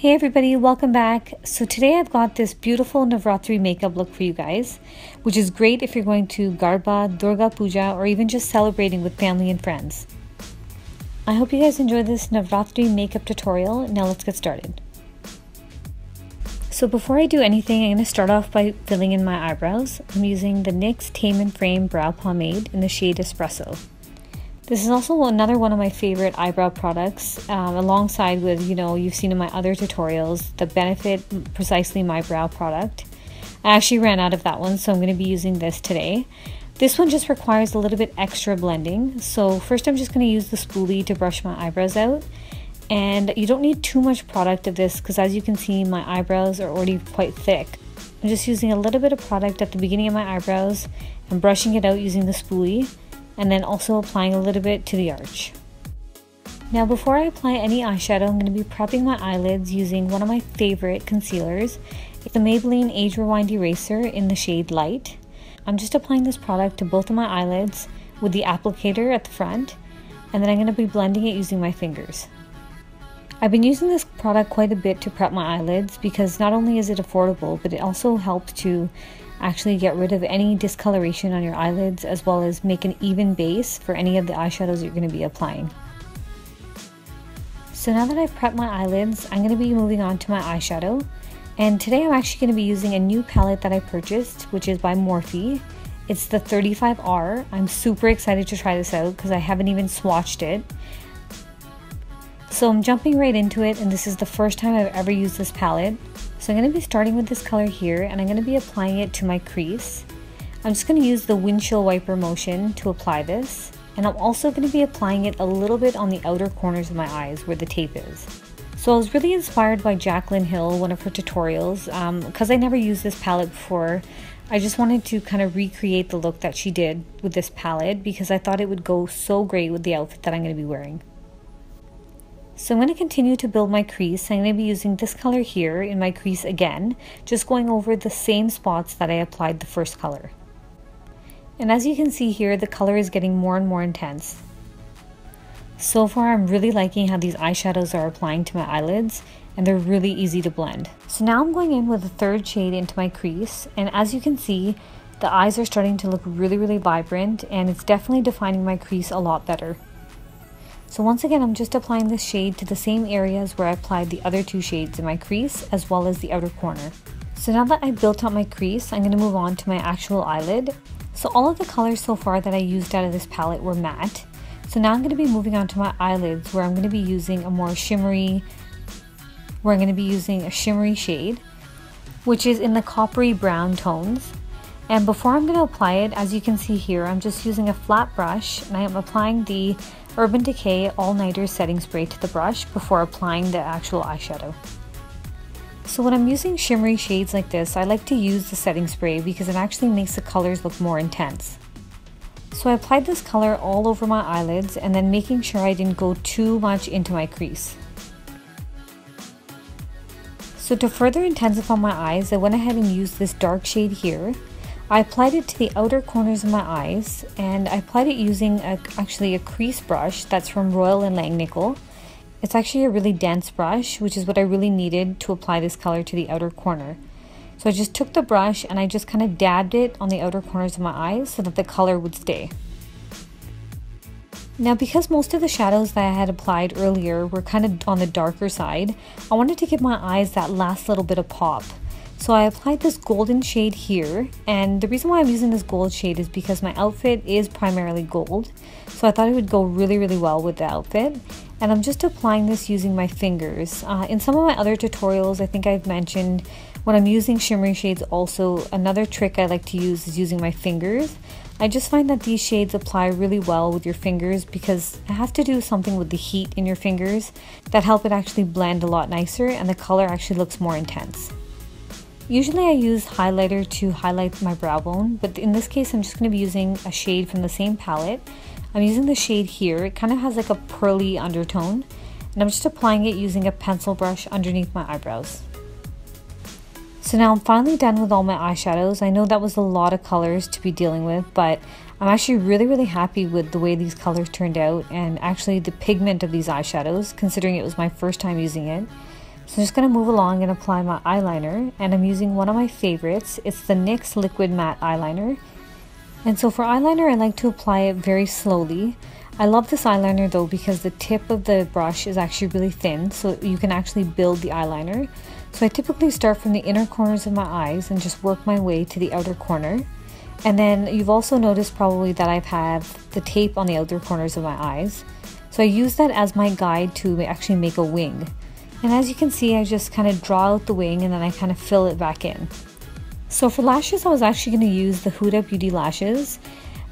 Hey everybody, welcome back. So today I've got this beautiful Navratri makeup look for you guys, which is great if you're going to garba, Durga Puja, or even just celebrating with family and friends. I hope you guys enjoy this Navratri makeup tutorial. Now let's get started. So before I do anything, I'm going to start off by filling in my eyebrows. I'm using the NYX Tame and Frame Brow Pomade in the shade Espresso. This is also another one of my favorite eyebrow products, alongside with, you've seen in my other tutorials, the Benefit Precisely My Brow product. I actually ran out of that one, so I'm going to be using this today. This one just requires a little bit extra blending. So first I'm just going to use the spoolie to brush my eyebrows out. And you don't need too much product of this because as you can see, my eyebrows are already quite thick. I'm just using a little bit of product at the beginning of my eyebrows and brushing it out using the spoolie, and then also applying a little bit to the arch. Now before I apply any eyeshadow, I'm going to be prepping my eyelids using one of my favorite concealers. It's the Maybelline Age Rewind Eraser in the shade Light. I'm just applying this product to both of my eyelids with the applicator at the front, and then I'm going to be blending it using my fingers. I've been using this product quite a bit to prep my eyelids because not only is it affordable, but it also helps to actually get rid of any discoloration on your eyelids, as well as make an even base for any of the eyeshadows you're going to be applying. So now that I've prepped my eyelids, I'm going to be moving on to my eyeshadow. And today I'm actually going to be using a new palette that I purchased, which is by Morphe. It's the 35R. I'm super excited to try this out because I haven't even swatched it. So I'm jumping right into it, and this is the first time I've ever used this palette. So I'm going to be starting with this color here, and I'm going to be applying it to my crease. I'm just going to use the windshield wiper motion to apply this, and I'm also going to be applying it a little bit on the outer corners of my eyes where the tape is. So I was really inspired by Jaclyn Hill, one of her tutorials, because I never used this palette before. I just wanted to kind of recreate the look that she did with this palette because I thought it would go so great with the outfit that I'm going to be wearing. So I'm going to continue to build my crease. I'm going to be using this color here in my crease again, just going over the same spots that I applied the first color. And as you can see here, the color is getting more and more intense. So far, I'm really liking how these eyeshadows are applying to my eyelids, and they're really easy to blend. So now I'm going in with a third shade into my crease, and as you can see, the eyes are starting to look really vibrant, and it's definitely defining my crease a lot better. So once again, I'm just applying this shade to the same areas where I applied the other two shades in my crease, as well as the outer corner. So now that I built up my crease, I'm going to move on to my actual eyelid. So all of the colors so far that I used out of this palette were matte. So now I'm going to be moving on to my eyelids, where I'm going to be using a shimmery shade, which is in the coppery brown tones. And before I'm going to apply it, as you can see here, I'm just using a flat brush, and I am applying the Urban Decay All Nighter setting spray to the brush before applying the actual eyeshadow. So when I'm using shimmery shades like this, I like to use the setting spray because it actually makes the colors look more intense. So I applied this color all over my eyelids, and then making sure I didn't go too much into my crease. So to further intensify my eyes, I went ahead and used this dark shade here. I applied it to the outer corners of my eyes, and I applied it using actually a crease brush that's from Royal & Langnickel. It's actually a really dense brush, which is what I really needed to apply this color to the outer corner. So I just took the brush and I just kind of dabbed it on the outer corners of my eyes so that the color would stay. Now because most of the shadows that I had applied earlier were kind of on the darker side, I wanted to give my eyes that last little bit of pop. So I applied this golden shade here, and the reason why I'm using this gold shade is because my outfit is primarily gold, so I thought it would go really well with the outfit. And I'm just applying this using my fingers. In some of my other tutorials, I think I've mentioned when I'm using shimmery shades also, another trick I like to use is using my fingers. I just find that these shades apply really well with your fingers because it has to do something with the heat in your fingers that help it actually blend a lot nicer, and the color actually looks more intense. Usually I use highlighter to highlight my brow bone, but in this case I'm just going to be using a shade from the same palette. I'm using the shade here. It kind of has like a pearly undertone, and I'm just applying it using a pencil brush underneath my eyebrows. So now I'm finally done with all my eyeshadows. I know that was a lot of colors to be dealing with, but I'm actually really happy with the way these colors turned out, and actually the pigment of these eyeshadows, considering it was my first time using it. So I'm just going to move along and apply my eyeliner, and I'm using one of my favorites. It's the NYX Liquid Matte Eyeliner. And so for eyeliner, I like to apply it very slowly. I love this eyeliner though because the tip of the brush is actually really thin, so you can actually build the eyeliner. So I typically start from the inner corners of my eyes and just work my way to the outer corner. And then you've also noticed probably that I've had the tape on the outer corners of my eyes. So I use that as my guide to actually make a wing. And as you can see, I just kind of draw out the wing and then I kind of fill it back in. So for lashes, I was actually going to use the Huda Beauty lashes,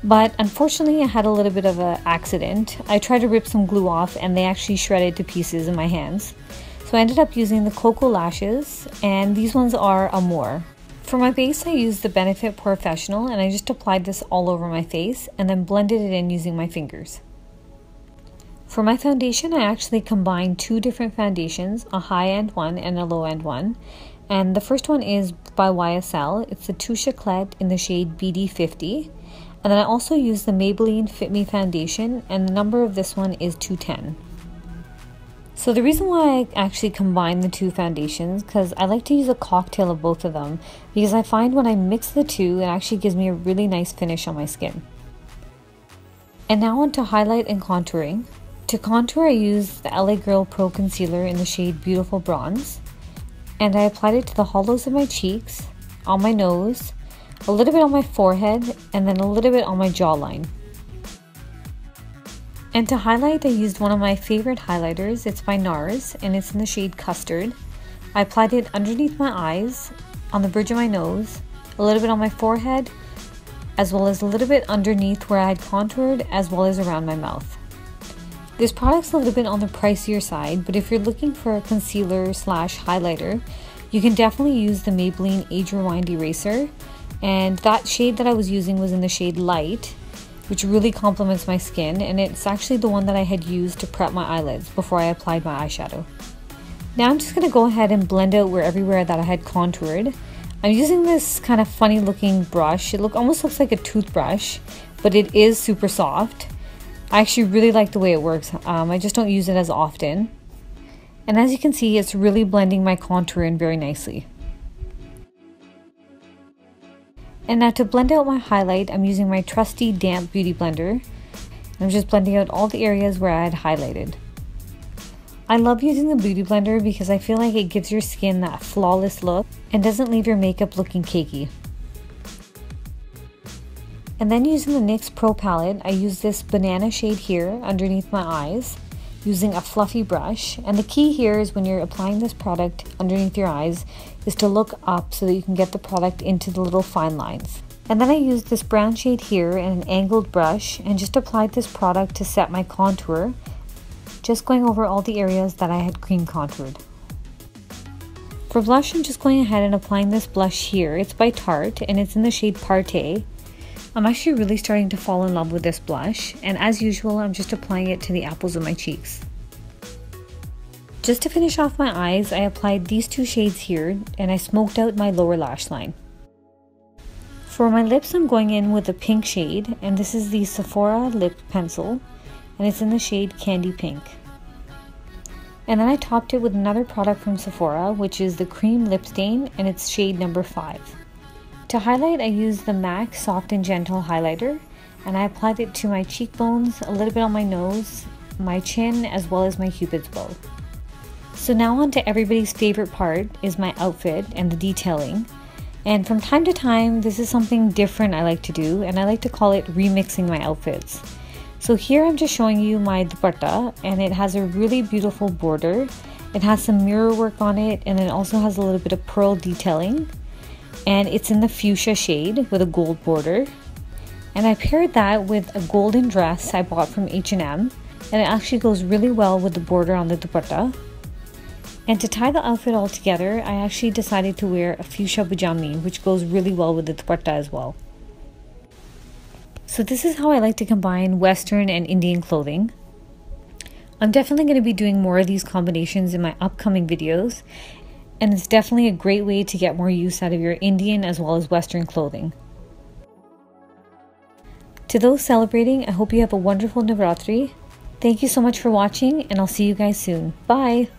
but unfortunately I had a little bit of an accident. I tried to rip some glue off and they actually shredded to pieces in my hands. So I ended up using the Cocoa lashes, and these ones are Amore. For my base, I used the Benefit Professional, and I just applied this all over my face and then blended it in using my fingers. For my foundation, I actually combined two different foundations, a high-end one and a low-end one. And the first one is by YSL. It's the Touche Éclat in the shade BD50. And then I also used the Maybelline Fit Me foundation, and the number of this one is 210. So the reason why I actually combine the two foundations, because I like to use a cocktail of both of them, because I find when I mix the two, it actually gives me a really nice finish on my skin. And now on to highlight and contouring. To contour, I used the LA Girl Pro Concealer in the shade Beautiful Bronze. And I applied it to the hollows of my cheeks, on my nose, a little bit on my forehead, and then a little bit on my jawline. And to highlight, I used one of my favorite highlighters. It's by NARS, and it's in the shade Custard. I applied it underneath my eyes, on the bridge of my nose, a little bit on my forehead, as well as a little bit underneath where I had contoured, as well as around my mouth. This product's a little bit on the pricier side, but if you're looking for a concealer slash highlighter, you can definitely use the Maybelline Age Rewind Eraser. And that shade that I was using was in the shade Light, which really complements my skin, and it's actually the one that I had used to prep my eyelids before I applied my eyeshadow. Now I'm just going to go ahead and blend out everywhere that I had contoured. I'm using this kind of funny looking brush. It almost looks like a toothbrush, but it is super soft. I actually really like the way it works. I just don't use it as often. And as you can see, it's really blending my contour in very nicely. And now to blend out my highlight, I'm using my trusty damp beauty blender. I'm just blending out all the areas where I had highlighted. I love using the beauty blender because I feel like it gives your skin that flawless look and doesn't leave your makeup looking cakey. And then using the NYX Pro palette, I use this banana shade here underneath my eyes using a fluffy brush. And the key here is when you're applying this product underneath your eyes is to look up so that you can get the product into the little fine lines. And then I used this brown shade here and an angled brush and just applied this product to set my contour, just going over all the areas that I had cream contoured. For blush, I'm just going ahead and applying this blush here. It's by Tarte and it's in the shade Partey. I'm actually really starting to fall in love with this blush, and as usual, I'm just applying it to the apples of my cheeks. Just to finish off my eyes, I applied these two shades here, and I smoked out my lower lash line. For my lips, I'm going in with a pink shade, and this is the Sephora Lip Pencil, and it's in the shade Candy Pink. And then I topped it with another product from Sephora, which is the Cream Lip Stain, and it's shade number 5. To highlight, I used the MAC Soft and Gentle Highlighter, and I applied it to my cheekbones, a little bit on my nose, my chin, as well as my Cupid's bow. So now on to everybody's favorite part is my outfit and the detailing. And from time to time, this is something different I like to do, and I like to call it remixing my outfits. So here I'm just showing you my dupatta, and it has a really beautiful border. It has some mirror work on it, and it also has a little bit of pearl detailing. And it's in the fuchsia shade with a gold border. And I paired that with a golden dress I bought from H&M, and it actually goes really well with the border on the dupatta. And to tie the outfit all together, I actually decided to wear a fuchsia pajami, which goes really well with the dupatta as well. So this is how I like to combine Western and Indian clothing. I'm definitely going to be doing more of these combinations in my upcoming videos, and it's definitely a great way to get more use out of your Indian as well as Western clothing. To those celebrating, I hope you have a wonderful Navratri. Thank you so much for watching, and I'll see you guys soon. Bye!